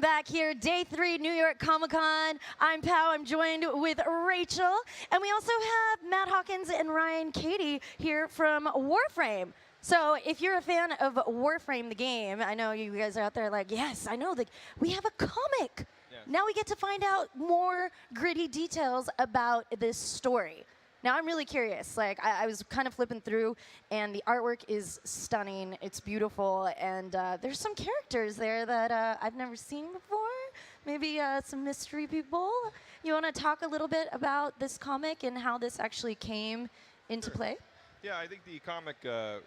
back here, day 3, New York Comic-Con. I'm Pau, I'm joined with Rachel, and we also have Matt Hawkins and Ryan Cady here from Warframe. So if you're a fan of Warframe the game, I know you guys are out there like, yes, I know, we have a comic. Yes. Now we get to find out more gritty details about this story. Now I'm really curious. Like I was kind of flipping through, and the artwork is stunning. It's beautiful, and there's some characters there that I've never seen before. Maybe some mystery people. You want to talk a little bit about this comic and how this actually came into play? Yeah, I think the comic, the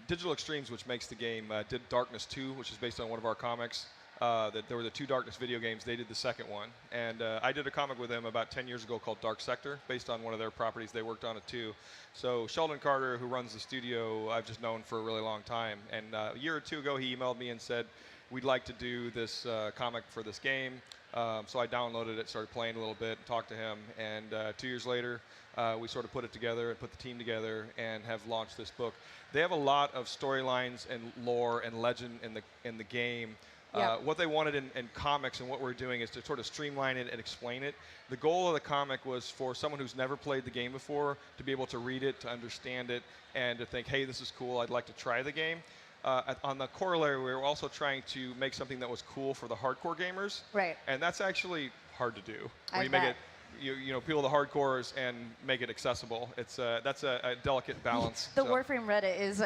Digital Extremes, which makes the game, did Darkness 2, which is based on one of our comics. There were the 2 Darkness video games. They did the second one. And I did a comic with them about 10 years ago called Dark Sector, based on one of their properties. They worked on it too. So Sheldon Carter, who runs the studio, I've just known for a really long time. And a year or 2 ago, he emailed me and said, we'd like to do this comic for this game. So I downloaded it, started playing a little bit, talked to him. And 2 years later, we sort of put it together and put the team together and have launched this book. They have a lot of storylines and lore and legend in the game. What they wanted in comics and what we're doing is to sort of streamline it and explain it. The goal of the comic was for someone who's never played the game before to be able to read it, to understand it, and to think, hey, this is cool, I'd like to try the game. On the corollary, we were also trying to make something that was cool for the hardcore gamers. Right. And that's actually hard to do. When you make it, you know, appeal to the hardcores and make it accessible. It's that's a delicate balance. The Warframe Reddit is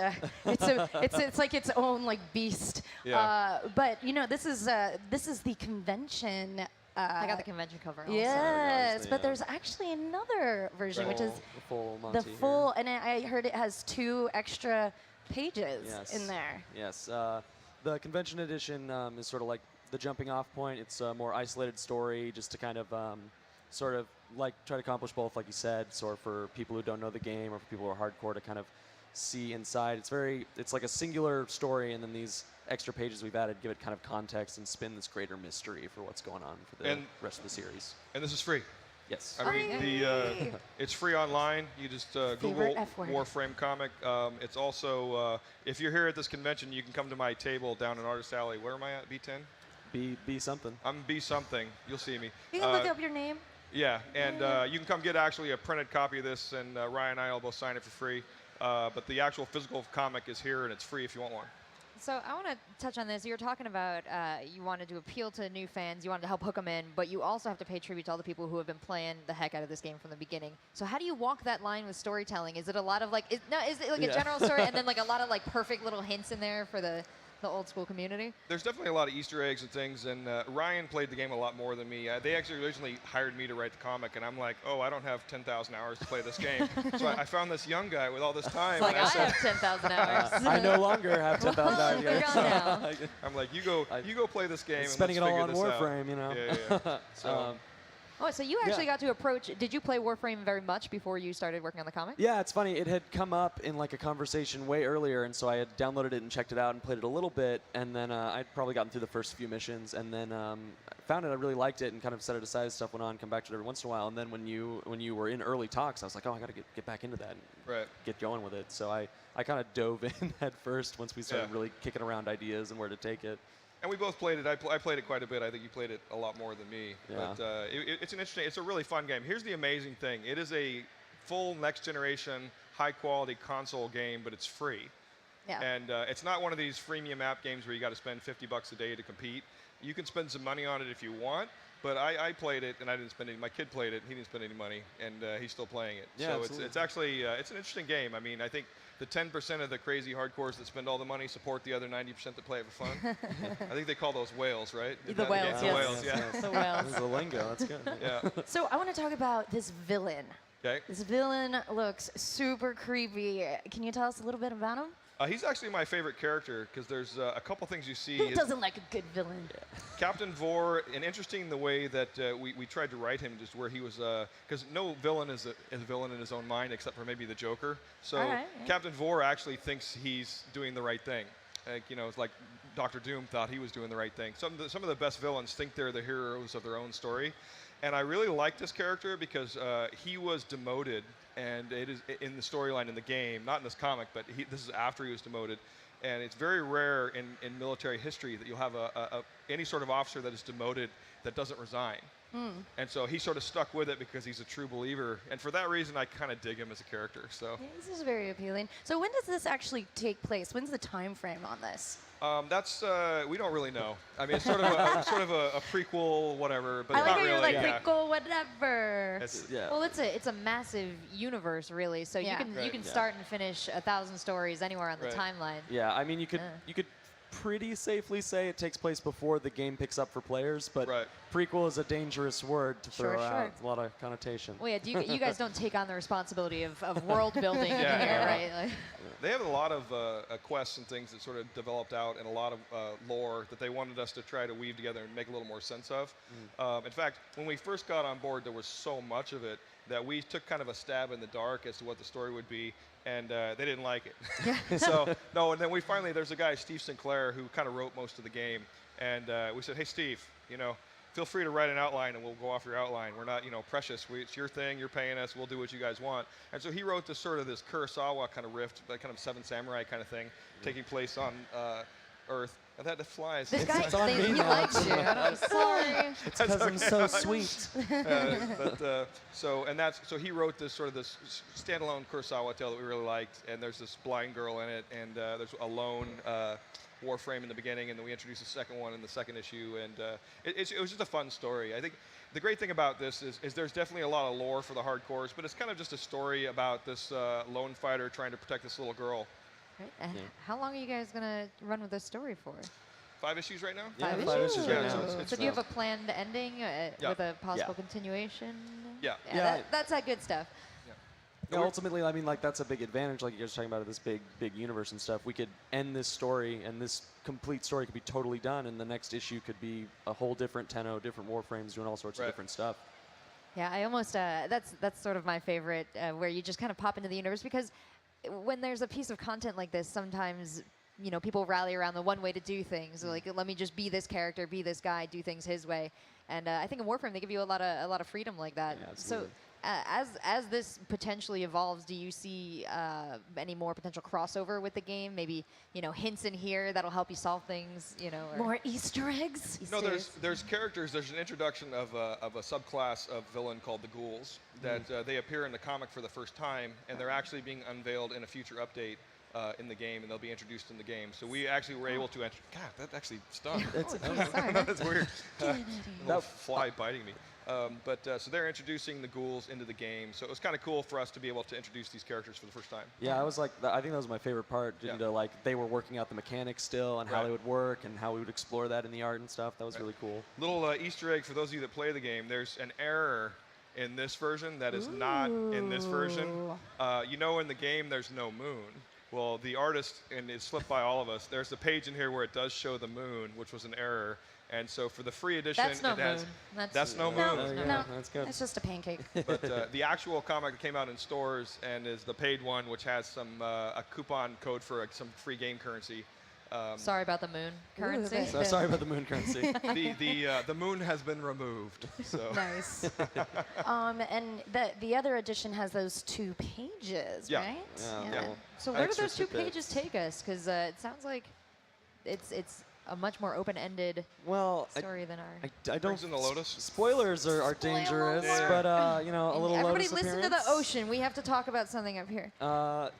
it's like its own like beast. Yeah. But you know, this is the convention. I got the convention cover also. Yes, but there's actually another version, which is the full, and I heard it has 2 extra pages in there. Yes. The convention edition is sort of like the jumping off point. It's a more isolated story, just to kind of sort of like try to accomplish both, like you said, sort of for people who don't know the game or for people who are hardcore to kind of see inside. It's like a singular story, and then these extra pages we've added give it kind of context and spin this greater mystery for what's going on for the rest of the series. And this is free. Yes. I mean, it's free online. You just Google Warframe Comic. It's also, if you're here at this convention, you can come to my table down in Artist Alley. Where am I at, B10? B something. I'm B something. You'll see me. You can look up your name. Yeah, and you can come get actually a printed copy of this, and Ryan and I will both sign it for free. But the actual physical comic is here, and it's free if you want one. So I want to touch on this. You were talking about you wanted to appeal to new fans, you wanted to help hook them in, but you also have to pay tribute to all the people who have been playing the heck out of this game from the beginning. So how do you walk that line with storytelling? Is it a lot of like, is it like a general story and then like a lot of like perfect little hints in there for the old school community? There's definitely a lot of Easter eggs and things, and Ryan played the game a lot more than me. They actually originally hired me to write the comic, and I'm like, oh, I don't have 10,000 hours to play this game. So I found this young guy with all this time. It's like, I have 10,000 hours. I no longer have 10,000 hours. You're gone now. I'm like, you go play this game. Spending and it all on Warframe, you know. Yeah. So. So you actually got to approach, did you play Warframe very much before you started working on the comic? Yeah, it's funny. It had come up in like a conversation way earlier, and so I had downloaded it and checked it out and played it a little bit, and then I'd probably gotten through the first few missions, and then found it, I really liked it, and kind of set it aside as stuff went on, come back to it every once in a while, and then when you were in early talks, I was like, oh, I got to get back into that and get going with it. So I kind of dove in head first once we started really kicking around ideas and where to take it. And we both played it. I played it quite a bit. I think you played it a lot more than me. Yeah. But it's a really fun game. Here's the amazing thing. It is a full next generation, high quality console game, but it's free. Yeah. And it's not one of these freemium app games where you got to spend $50 a day to compete. You can spend some money on it if you want. But I played it, and I didn't spend any. My kid played it, and he didn't spend any money, and he's still playing it. Yeah, so it's actually it's an interesting game. I mean, I think the 10% of the crazy hardcores that spend all the money support the other 90% that play it for fun. I think they call those whales, right? The whales, The whales, yeah. The whales. This is the lingo. That's good. Yeah. So I want to talk about this villain. Okay. This villain looks super creepy. Can you tell us a little bit about him? He's actually my favorite character because there's a couple things you see. Who doesn't like a good villain? Captain Vor, and interesting the way that we tried to write him, just where he was, because no villain is a villain in his own mind except for maybe the Joker. So Captain Vor actually thinks he's doing the right thing. Like, you know, it's like Dr. Doom thought he was doing the right thing. Some of the best villains think they're the heroes of their own story. And I really like this character because he was demoted, and it is in the storyline in the game, not in this comic, but this is after he was demoted. And it's very rare in military history that you'll have any sort of officer that is demoted that doesn't resign. And so he sort of stuck with it because he's a true believer. And for that reason, I kind of dig him as a character. So Yeah, this is very appealing. So when does this actually take place? When's the time frame on this? that's we don't really know. I mean, it's sort of a prequel, whatever, but I like not how really. you're like, yeah. prequel, whatever. Yeah. Well, it's a massive universe, really. So Yeah. you can Yeah. start and finish 1,000 stories anywhere on the Right. timeline. Yeah, I mean, you could pretty safely say it takes place before the game picks up for players, but Right. prequel is a dangerous word to Sure, throw out. sure. It's a lot of connotation. Well, yeah, you guys don't take on the responsibility of world building in Yeah, here, yeah. right? Like, They have a lot of quests and things that sort of developed out, and a lot of lore that they wanted us to try to weave together and make a little more sense of. In fact, when we first got on board, there was so much of it that we took kind of a stab in the dark as to what the story would be, and they didn't like it. So no, and then there's a guy, Steve Sinclair, who kind of wrote most of the game, and we said, hey, Steve, feel free to write an outline and we'll go off your outline. We're not, precious. It's your thing. You're paying us. We'll do what you guys want. And so he wrote this Kurosawa kind of rift, that kind of Seven Samurai kind of thing, taking place on Earth. And that flies. this guy, it's on me he now. likes you. I'm sorry. It's because I'm so sweet. So he wrote this standalone Kurosawa tale that we really liked, and there's this blind girl in it, and there's a lone Warframe in the beginning, and then we introduced the second one in the second issue, and it was just a fun story. I think the great thing about this is there's definitely a lot of lore for the hardcores, but it's kind of just a story about this lone fighter trying to protect this little girl. Right. And how long are you guys gonna run with this story for? 5 issues right now? Yeah, 5 5 issues issues. right Yeah, now. so it's So do you have a planned ending with a possible continuation? Yeah. Yeah. That's that good stuff. Yeah, ultimately, I mean, like, that's a big advantage, like you guys were talking about, this big universe and stuff. We could end this story, and this complete story could be totally done, and the next issue could be a whole different Tenno, different Warframes, doing all sorts of Right. different stuff. Yeah, I almost that's sort of my favorite, where you just kind of pop into the universe, because when there's a piece of content like this, sometimes people rally around the one way to do things. Like, let me just be this character, be this guy, do things his way. And I think in Warframe they give you a lot of freedom like that. Yeah, So absolutely. as this potentially evolves, do you see any more potential crossover with the game? Maybe hints in here that'll help you solve things. Or More Easter eggs? No, Easter eggs? there's characters. There's an introduction of a subclass of villain called the Ghouls that they appear in the comic for the first time, and they're actually being unveiled in a future update in the game, and they'll be introduced in the game. So we actually were able to enter. God, that actually stung. Sorry. That's weird. That- Fly biting me. So they're introducing the Ghouls into the game. So it was kind of cool for us to be able to introduce these characters for the first time. Yeah, I was like, I think that was my favorite part, getting to, like, they were working out the mechanics still, and how Right. they would work, and how we would explore that in the art and stuff. That was really cool. Little Easter egg for those of you that play the game. There's an error in this version that is not in this version. In the game there's no moon. Well, the artist, and it slipped by all of us, there's a page in here where it does show the moon, which was an error. And so for the free edition, That's no it has. moon. That's no moon. No, There you go. no, That's good. it's just a pancake. But the actual comic that came out in stores and is the paid one, which has some a coupon code for some free game currency. Sorry about the moon currency. that's- So sorry about the moon currency. The moon has been removed. So Nice. And the other edition has those 2 pages, Yeah. right? Yeah. So where do Extra those 2 tidbits. pages take us? Because it sounds like it's a much more open-ended Well, story than our. I don't. Brings in the Lotus. Spoilers are dangerous, alert. but a little Everybody Lotus listen to the appearance. ocean. We have to talk about something up here.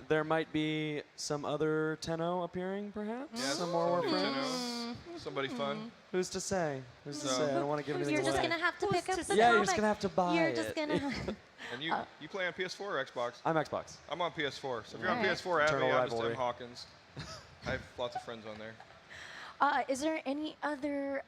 There might be some other Tenno appearing, perhaps. Yeah, Some more some new Warframes. Tenno. Somebody fun. Who's to say? Who's to No. say? I don't want to give anything You're away. just gonna have to pick up the Yeah, you're comic. just gonna have to buy You're it. just gonna. And you play on PS4 or Xbox? I'm Xbox. I'm on PS4. So if you're on Alright. PS4, add me. Eternal I'm just rivalry. M. Hawkins. I have lots of friends on there. Is there any other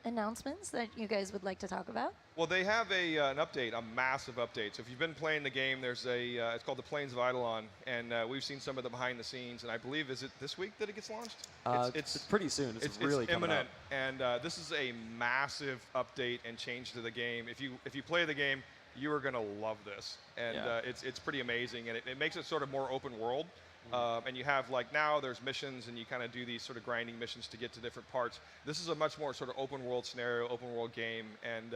announcements that you guys would like to talk about? Well, they have an update, a massive update. So if you've been playing the game, there's it's called the Plains of Eidolon, and we've seen some of the behind the scenes. And I believe, is it this week that it gets launched? It's pretty soon. It's really coming imminent, out. and this is a massive update and change to the game. If you play the game, you are gonna love this, and Yeah. it's pretty amazing, and it makes it sort of more open world. And you have, like, now there's missions, and you kind of do these sort of grinding missions to get to different parts. This is a much more sort of open world scenario, open world game, and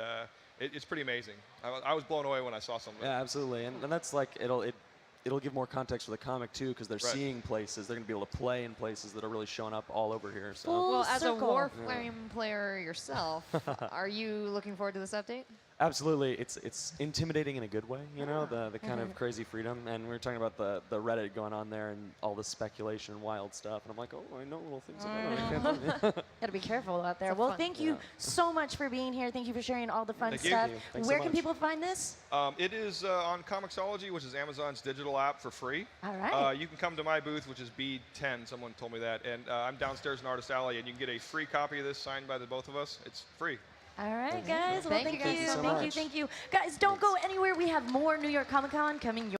it's pretty amazing. I was blown away when I saw some of it. Yeah, absolutely, and that's like it'll give more context for the comic too, because they're Right. seeing places. They're going to be able to play in places that are really showing up all over here. So. Full Well, as a circle. Warframe player yourself, are you looking forward to this update? Absolutely, it's intimidating in a good way, you know, the kind of crazy freedom. And we were talking about the Reddit going on there and all the speculation and wild stuff. And I'm like, oh, I know little things about it. Gotta be careful out there. It's Well, fun. thank you so much for being here. Thank you for sharing all the fun Thank you. stuff. Thank you. Thanks so Where can much. people find this? It is on Comixology, which is Amazon's digital app for free. All right. You can come to my booth, which is B10. Someone told me that, and I'm downstairs in Artist Alley, and you can get a free copy of this signed by the both of us. It's free. All right, guys. Well, Thank you guys so Thank you. much. Thank you. Guys, don't go anywhere. We have more New York Comic Con coming.